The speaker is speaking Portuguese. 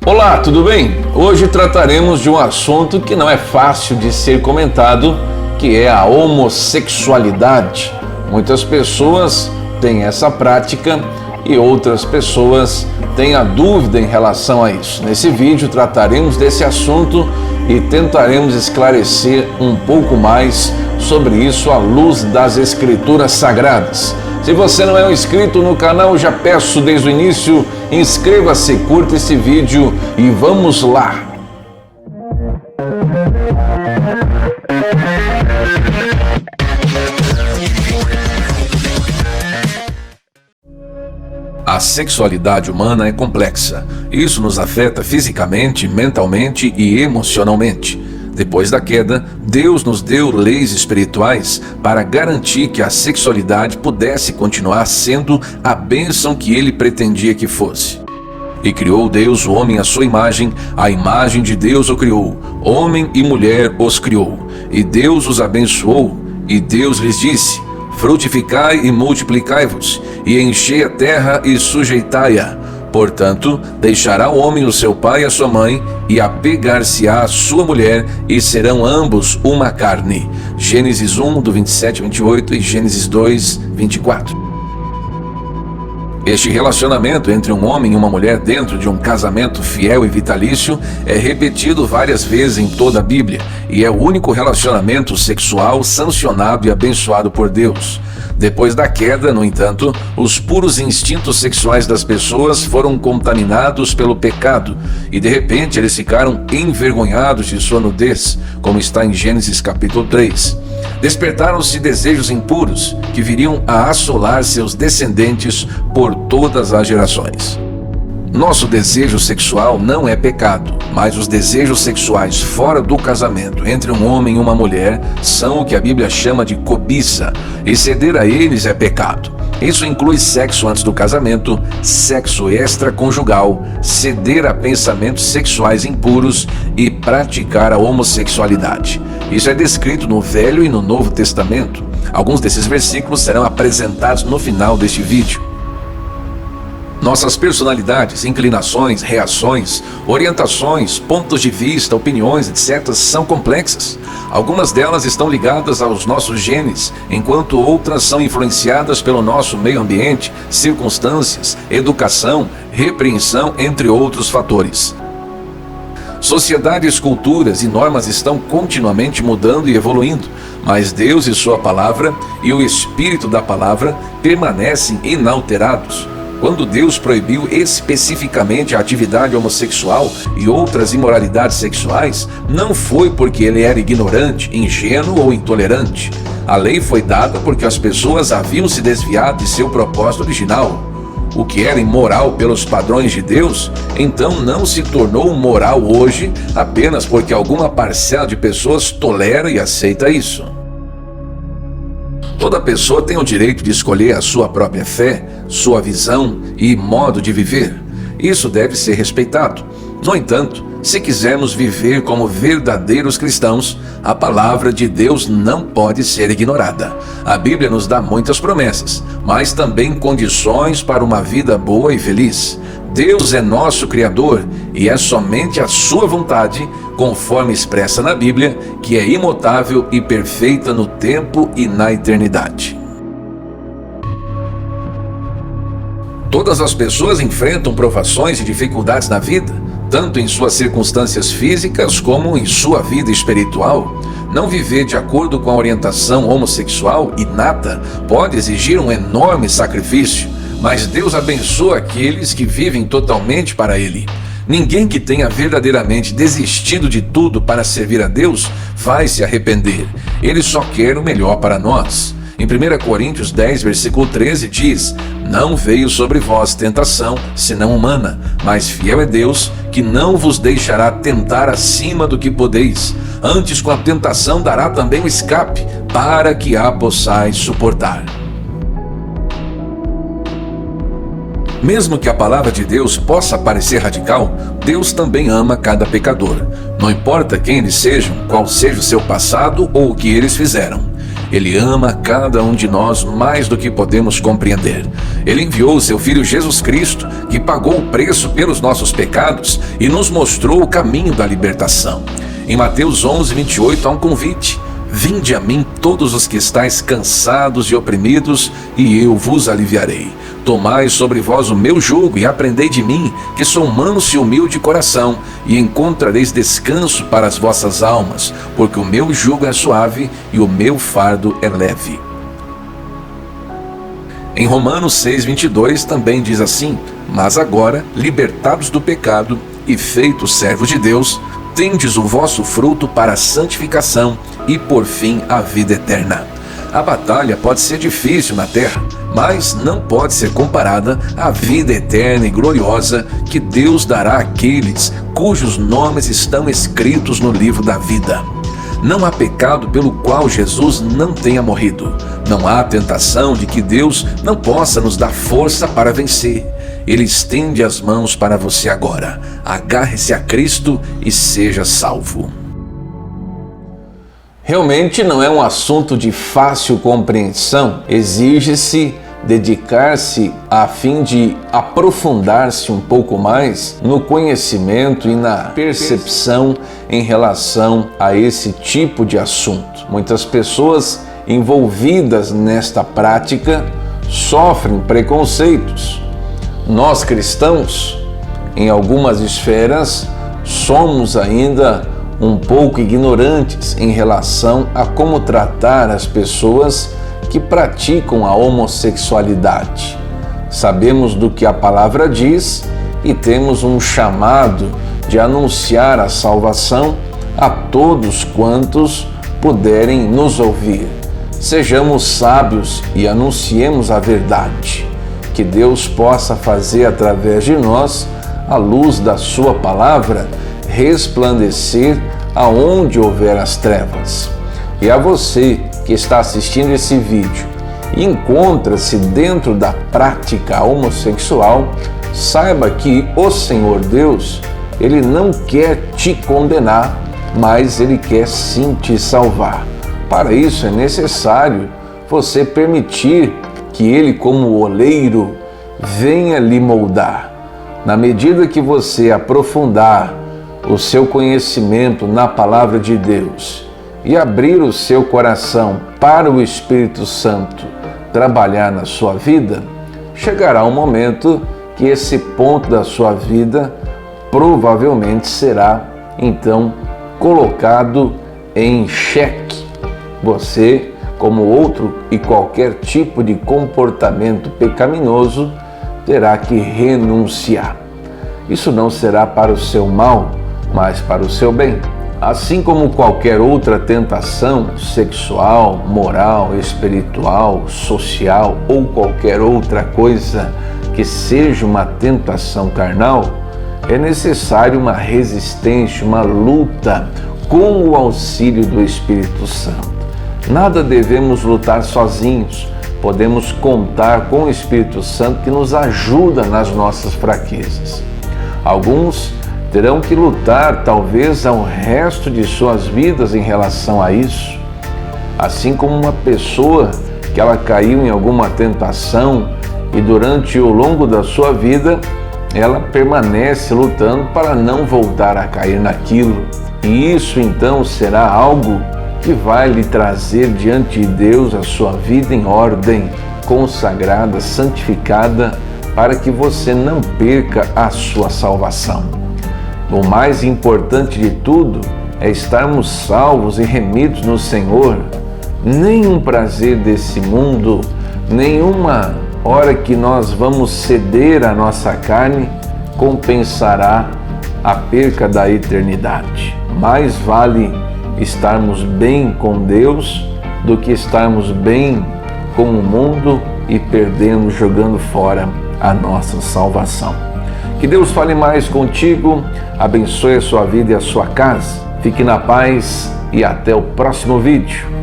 Olá, tudo bem? Hoje trataremos de um assunto que não é fácil de ser comentado, que é a homossexualidade. Muitas pessoas têm essa prática e outras pessoas têm a dúvida em relação a isso. Nesse vídeo trataremos desse assunto e tentaremos esclarecer um pouco mais sobre isso à luz das Escrituras Sagradas. Se você não é um inscrito no canal, já peço desde o início, inscreva-se, curta esse vídeo e vamos lá! A sexualidade humana é complexa. Isso nos afeta fisicamente, mentalmente e emocionalmente. Depois da queda, Deus nos deu leis espirituais para garantir que a sexualidade pudesse continuar sendo a bênção que Ele pretendia que fosse. E criou Deus o homem à sua imagem, a imagem de Deus o criou, homem e mulher os criou. E Deus os abençoou, e Deus lhes disse: frutificai e multiplicai-vos, e enchei a terra e sujeitai-a. Portanto, deixará o homem o seu pai e a sua mãe, e apegar-se-á a sua mulher, e serão ambos uma carne. Gênesis 1, do 27 a 28 e Gênesis 2, 24. Este relacionamento entre um homem e uma mulher dentro de um casamento fiel e vitalício é repetido várias vezes em toda a Bíblia, e é o único relacionamento sexual sancionado e abençoado por Deus. Depois da queda, no entanto, os puros instintos sexuais das pessoas foram contaminados pelo pecado e de repente eles ficaram envergonhados de sua nudez, como está em Gênesis capítulo 3. Despertaram-se desejos impuros que viriam a assolar seus descendentes por todas as gerações. Nosso desejo sexual não é pecado, mas os desejos sexuais fora do casamento entre um homem e uma mulher são o que a Bíblia chama de cobiça, e ceder a eles é pecado. Isso inclui sexo antes do casamento, sexo extraconjugal, ceder a pensamentos sexuais impuros e praticar a homossexualidade. Isso é descrito no Velho e no Novo Testamento. Alguns desses versículos serão apresentados no final deste vídeo. Nossas personalidades, inclinações, reações, orientações, pontos de vista, opiniões, etc. são complexas. Algumas delas estão ligadas aos nossos genes, enquanto outras são influenciadas pelo nosso meio ambiente, circunstâncias, educação, repreensão, entre outros fatores. Sociedades, culturas e normas estão continuamente mudando e evoluindo, mas Deus e Sua Palavra e o Espírito da Palavra permanecem inalterados. Quando Deus proibiu especificamente a atividade homossexual e outras imoralidades sexuais, não foi porque Ele era ignorante, ingênuo ou intolerante. A lei foi dada porque as pessoas haviam se desviado de seu propósito original. O que era imoral pelos padrões de Deus, então não se tornou moral hoje apenas porque alguma parcela de pessoas tolera e aceita isso. Toda pessoa tem o direito de escolher a sua própria fé, sua visão e modo de viver. Isso deve ser respeitado. No entanto, se quisermos viver como verdadeiros cristãos, a palavra de Deus não pode ser ignorada. A Bíblia nos dá muitas promessas, mas também condições para uma vida boa e feliz. Deus é nosso Criador e é somente a sua vontade, conforme expressa na Bíblia, que é imutável e perfeita no tempo e na eternidade. Todas as pessoas enfrentam provações e dificuldades na vida, tanto em suas circunstâncias físicas como em sua vida espiritual. Não viver de acordo com a orientação homossexual inata pode exigir um enorme sacrifício, mas Deus abençoa aqueles que vivem totalmente para Ele. Ninguém que tenha verdadeiramente desistido de tudo para servir a Deus vai se arrepender. Ele só quer o melhor para nós. Em 1 Coríntios 10, versículo 13 diz: não veio sobre vós tentação, senão humana, mas fiel é Deus, que não vos deixará tentar acima do que podeis. Antes, com a tentação, dará também o escape, para que a possais suportar. Mesmo que a palavra de Deus possa parecer radical, Deus também ama cada pecador. Não importa quem eles sejam, qual seja o seu passado ou o que eles fizeram. Ele ama cada um de nós mais do que podemos compreender. Ele enviou o seu Filho Jesus Cristo, que pagou o preço pelos nossos pecados e nos mostrou o caminho da libertação. Em Mateus 11:28 há um convite: vinde a mim todos os que estáis cansados e oprimidos, e eu vos aliviarei. Tomai sobre vós o meu jugo e aprendei de mim, que sou manso e humilde de coração, e encontrareis descanso para as vossas almas, porque o meu jugo é suave e o meu fardo é leve. Em Romanos 6:22 também diz assim: mas agora, libertados do pecado e feitos servos de Deus, tendes o vosso fruto para a santificação e, por fim, a vida eterna. A batalha pode ser difícil na terra, mas não pode ser comparada à vida eterna e gloriosa que Deus dará àqueles cujos nomes estão escritos no livro da vida. Não há pecado pelo qual Jesus não tenha morrido. Não há tentação de que Deus não possa nos dar força para vencer. Ele estende as mãos para você agora. Agarre-se a Cristo e seja salvo. Realmente não é um assunto de fácil compreensão. Exige-se dedicar-se a fim de aprofundar-se um pouco mais no conhecimento e na percepção em relação a esse tipo de assunto. Muitas pessoas envolvidas nesta prática sofrem preconceitos. Nós cristãos, em algumas esferas, somos ainda um pouco ignorantes em relação a como tratar as pessoas que praticam a homossexualidade. Sabemos do que a palavra diz e temos um chamado de anunciar a salvação a todos quantos puderem nos ouvir. Sejamos sábios e anunciemos a verdade. Que Deus possa fazer através de nós a luz da sua palavra resplandecer aonde houver as trevas. E a você que está assistindo esse vídeo e encontra-se dentro da prática homossexual, saiba que o Senhor Deus, Ele não quer te condenar, mas Ele quer sim te salvar. Para isso é necessário você permitir que Ele, como oleiro, venha lhe moldar. Na medida que você aprofundar o seu conhecimento na palavra de Deus e abrir o seu coração para o Espírito Santo trabalhar na sua vida, chegará um momento que esse ponto da sua vida provavelmente será então colocado em xeque. Você, como outro e qualquer tipo de comportamento pecaminoso, terá que renunciar. Isso não será para o seu mal, mas para o seu bem. Assim como qualquer outra tentação sexual, moral, espiritual, social ou qualquer outra coisa que seja uma tentação carnal, é necessário uma resistência, uma luta com o auxílio do Espírito Santo. Nada devemos lutar sozinhos. Podemos contar com o Espírito Santo que nos ajuda nas nossas fraquezas. Alguns terão que lutar talvez ao resto de suas vidas em relação a isso. Assim como uma pessoa que ela caiu em alguma tentação e durante o longo da sua vida ela permanece lutando para não voltar a cair naquilo. E isso então será algo que vai lhe trazer diante de Deus a sua vida em ordem, consagrada, santificada, para que você não perca a sua salvação. O mais importante de tudo é estarmos salvos e remidos no Senhor. Nenhum prazer desse mundo, nenhuma hora que nós vamos ceder à nossa carne compensará a perca da eternidade. Mais vale estarmos bem com Deus do que estarmos bem com o mundo e perdendo, jogando fora a nossa salvação. Que Deus fale mais contigo, abençoe a sua vida e a sua casa. Fique na paz e até o próximo vídeo.